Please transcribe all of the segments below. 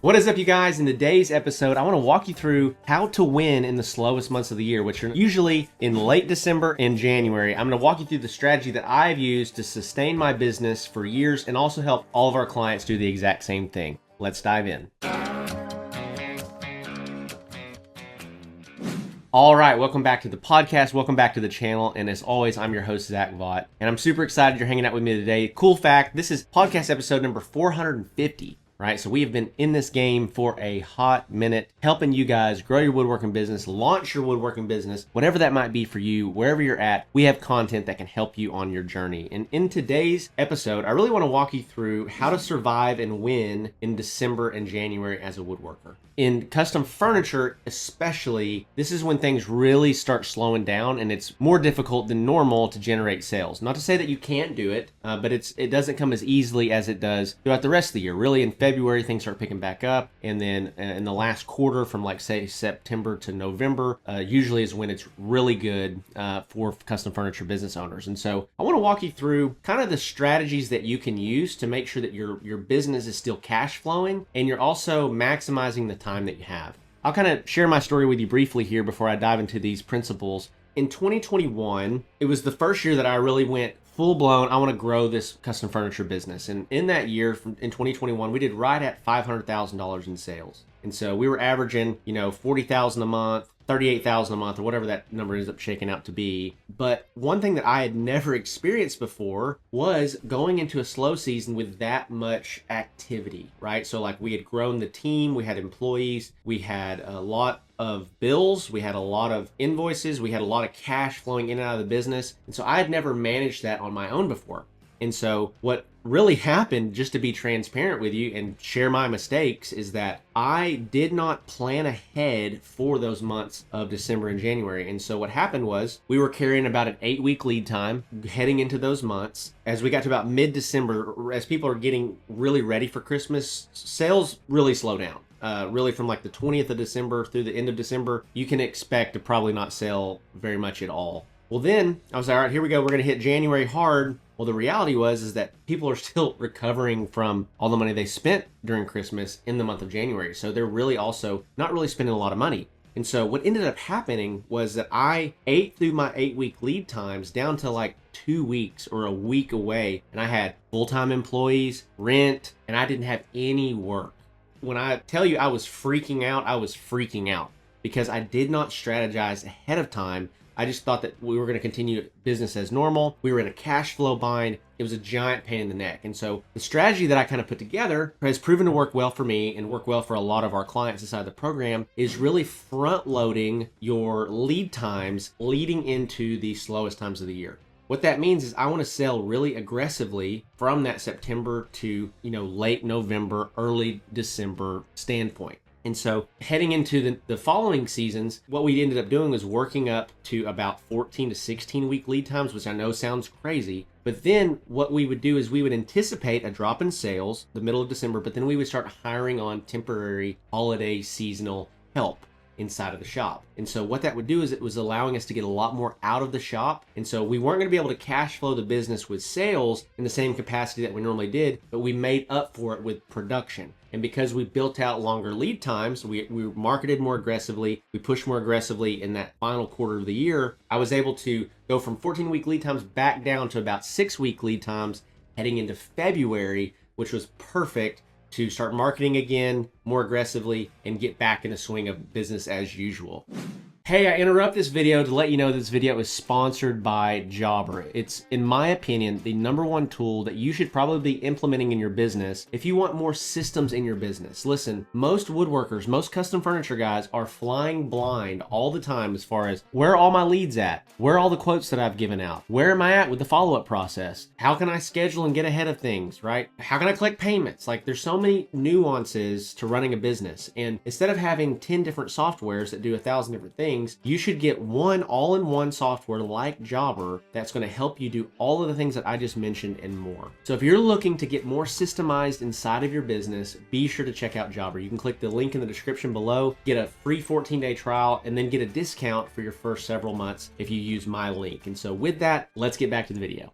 What is up, you guys? In today's episode, I want to walk you through how to win in the slowest months of the year, which are usually in late December and January. I'm going to walk you through the strategy that I've used to sustain my business for years and also help all of our clients do the exact same thing. Let's dive in. All right, welcome back to the podcast. Welcome back to the channel. And as always, I'm your host, Zach Vaught. And I'm super excited you're hanging out with me today. Cool fact, this is podcast episode number 450. Right, so we have been in this game for a hot minute, helping you guys grow your woodworking business, launch your woodworking business, whatever that might be for you, wherever you're at. We have content that can help you on your journey. And in today's episode, I really want to walk you through how to survive and win in December and January as a woodworker. In custom furniture, especially, this is when things really start slowing down and it's more difficult than normal to generate sales. Not to say that you can't do it, but it doesn't come as easily as it does throughout the rest of the year. Really, in February, things start picking back up. And then in the last quarter, from like, say, September to November, usually is when it's really good for custom furniture business owners. And so I want to walk you through kind of the strategies that you can use to make sure that your business is still cash flowing and you're also maximizing the time that you have. I'll kind of share my story with you briefly here before I dive into these principles. In 2021, it was the first year that I really went full blown, I want to grow this custom furniture business. And in that year, in 2021, we did right at $500,000 in sales. And so we were averaging, $40,000 a month, $38,000 a month, or whatever that number ends up shaking out to be. But one thing that I had never experienced before was going into a slow season with that much activity, right? So like we had grown the team, we had employees, we had a lot of bills, we had a lot of invoices, we had a lot of cash flowing in and out of the business. And so I had never managed that on my own before. And so what really happened, just to be transparent with you and share my mistakes, is that I did not plan ahead for those months of December and January. And so what happened was we were carrying about an 8-week lead time heading into those months. As we got to about mid-December, as people are getting really ready for Christmas, sales really slow down. Really from like the 20th of December through the end of December, you can expect to probably not sell very much at all. Well, then I was like, all right, here we go. We're going to hit January hard. Well, the reality is that people are still recovering from all the money they spent during Christmas in the month of January. So they're really also not really spending a lot of money. And so what ended up happening was that I ate through my 8-week lead times down to like 2 weeks or a week away. And I had full-time employees, rent, and I didn't have any work. When I tell you I was freaking out because I did not strategize ahead of time. I just thought that we were going to continue business as normal. We were in a cash flow bind. It was a giant pain in the neck. And so the strategy that I kind of put together has proven to work well for me and work well for a lot of our clients inside the program is really front loading your lead times leading into the slowest times of the year. What that means is I want to sell really aggressively from that September to, late November, early December standpoint. And so heading into the following seasons, what we ended up doing was working up to about 14 to 16 week lead times, which I know sounds crazy. But then what we would do is we would anticipate a drop in sales the middle of December, but then we would start hiring on temporary holiday seasonal help inside of the shop. And so what that would do is it was allowing us to get a lot more out of the shop. And so we weren't going to be able to cash flow the business with sales in the same capacity that we normally did, but we made up for it with production. And because we built out longer lead times, we marketed more aggressively, we pushed more aggressively in that final quarter of the year, I was able to go from 14-week lead times back down to about 6-week lead times heading into February, which was perfect to start marketing again more aggressively and get back in a swing of business as usual. Hey, I interrupt this video to let you know this video is sponsored by Jobber. It's, in my opinion, the #1 tool that you should probably be implementing in your business if you want more systems in your business. Listen, most woodworkers, most custom furniture guys are flying blind all the time as far as where are all my leads at? Where are all the quotes that I've given out? Where am I at with the follow-up process? How can I schedule and get ahead of things, right? How can I collect payments? Like, there's so many nuances to running a business. And instead of having 10 different softwares that do 1,000 different things, you should get one all-in-one software like Jobber that's going to help you do all of the things that I just mentioned and more. So if you're looking to get more systemized inside of your business, be sure to check out Jobber. You can click the link in the description below, get a free 14-day trial, and then get a discount for your first several months if you use my link. And so with that, let's get back to the video.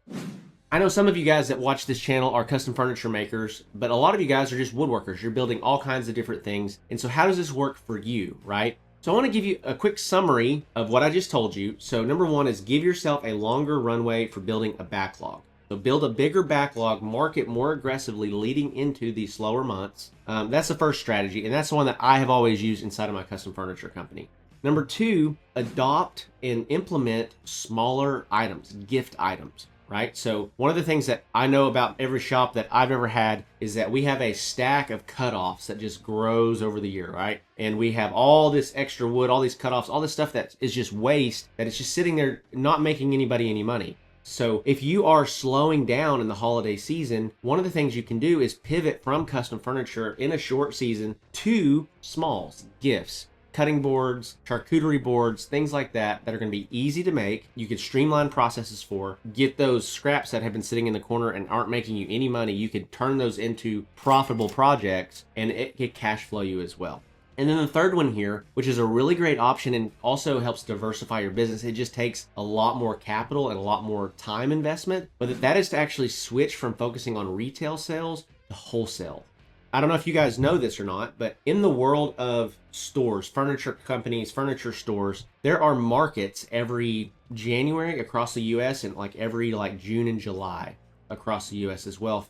I know some of you guys that watch this channel are custom furniture makers, but a lot of you guys are just woodworkers. You're building all kinds of different things. And so how does this work for you, right? So I want to give you a quick summary of what I just told you. So number one is give yourself a longer runway for building a backlog. So build a bigger backlog, market more aggressively leading into these slower months. That's the first strategy, and that's the one that I have always used inside of my custom furniture company. Number two, adopt and implement smaller items, gift items. Right? So one of the things that I know about every shop that I've ever had is that we have a stack of cutoffs that just grows over the year, right? And we have all this extra wood, all these cutoffs, all this stuff that is just waste, that is just sitting there not making anybody any money. So if you are slowing down in the holiday season, one of the things you can do is pivot from custom furniture in a short season to smalls, gifts, cutting boards, charcuterie boards, things like that are going to be easy to make. You could streamline processes for, get those scraps that have been sitting in the corner and aren't making you any money. You could turn those into profitable projects, and it could cash flow you as well. And then the third one here, which is a really great option and also helps diversify your business. It just takes a lot more capital and a lot more time investment, but that is to actually switch from focusing on retail sales to wholesale. I don't know if you guys know this or not, but in the world of stores, furniture companies, furniture stores, there are markets every January across the US and like every June and July across the US as well,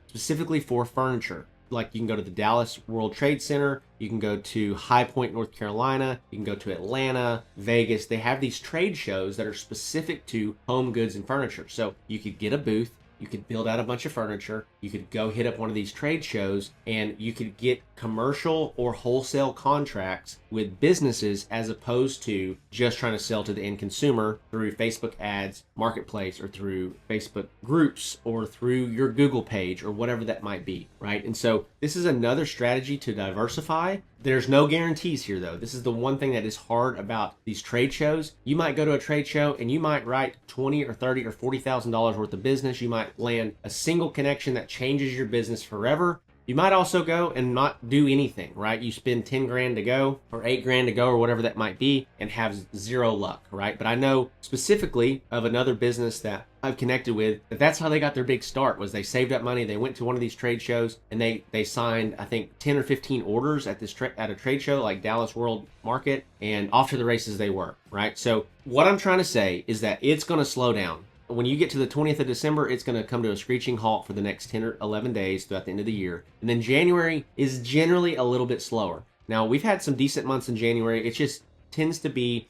specifically for furniture. Like you can go to the Dallas World Trade Center, you can go to High Point, North Carolina, you can go to Atlanta, Vegas. They have these trade shows that are specific to home goods and furniture. So you could get a booth, you could build out a bunch of furniture, you could go hit up one of these trade shows, and you could get commercial or wholesale contracts with businesses as opposed to just trying to sell to the end consumer through Facebook ads, marketplace, or through Facebook groups, or through your Google page, or whatever that might be, right? And so this is another strategy to diversify. There's no guarantees here though. This is the one thing that is hard about these trade shows. You might go to a trade show and you might write $20 or $30 or $40,000 worth of business. You might land a single connection that changes your business forever. You might also go and not do anything, right? You spend 10 grand to go or 8 grand to go or whatever that might be and have zero luck, right? But I know specifically of another business that I've connected with that's how they got their big start. Was they saved up money, they went to one of these trade shows, and they signed I think 10 or 15 orders at at a trade show like Dallas World Market, and off to the races they were, right? So what I'm trying to say is that it's going to slow down. When you get to the 20th of December, it's going to come to a screeching halt for the next 10 or 11 days throughout the end of the year. And then January is generally a little bit slower. Now, we've had some decent months in January. It just tends to be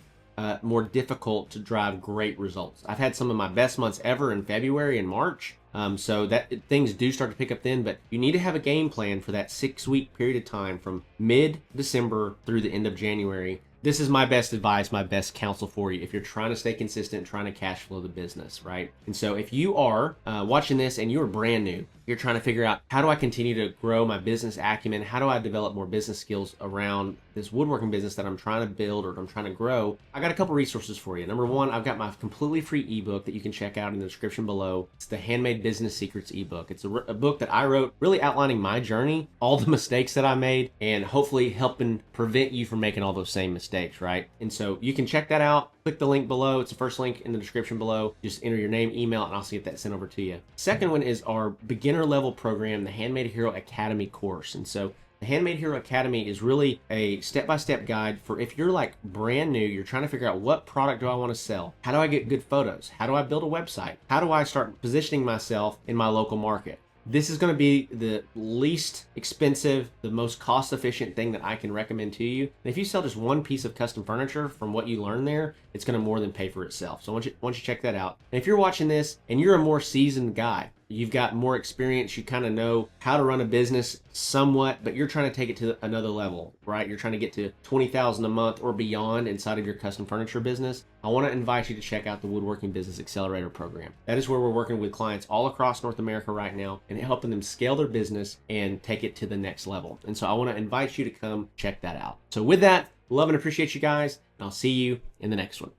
more difficult to drive great results. I've had some of my best months ever in February and March. So that things do start to pick up then, but you need to have a game plan for that 6-week period of time from mid-December through the end of January. This is my best advice, my best counsel for you if you're trying to stay consistent, trying to cash flow the business, right? And so if you are watching this and you're brand new, you're trying to figure out, how do I continue to grow my business acumen? How do I develop more business skills around this woodworking business that I'm trying to build or I'm trying to grow? I got a couple resources for you. Number one, I've got my completely free ebook that you can check out in the description below. It's the Handmade Business Secrets ebook. It's a book that I wrote really outlining my journey, all the mistakes that I made, and hopefully helping prevent you from making all those same mistakes, right? And so you can check that out. Click the link below. It's the first link in the description below. Just enter your name, email, and I'll get that sent over to you. Second one is our beginner level program, the Handmade Hero Academy course. And so the Handmade Hero Academy is really a step-by-step guide for if you're like brand new, you're trying to figure out, what product do I want to sell? How do I get good photos? How do I build a website? How do I start positioning myself in my local market? This is going to be the least expensive, the most cost-efficient thing that I can recommend to you. And if you sell just one piece of custom furniture from what you learn there, it's going to more than pay for itself. So once you check that out. And if you're watching this and you're a more seasoned guy, you've got more experience, you kind of know how to run a business somewhat, but you're trying to take it to another level, right? You're trying to get to $20,000 a month or beyond inside of your custom furniture business. I want to invite you to check out the Woodworking Business Accelerator program. That is where we're working with clients all across North America right now and helping them scale their business and take it to the next level. And so I want to invite you to come check that out. So with that, love and appreciate you guys, and I'll see you in the next one.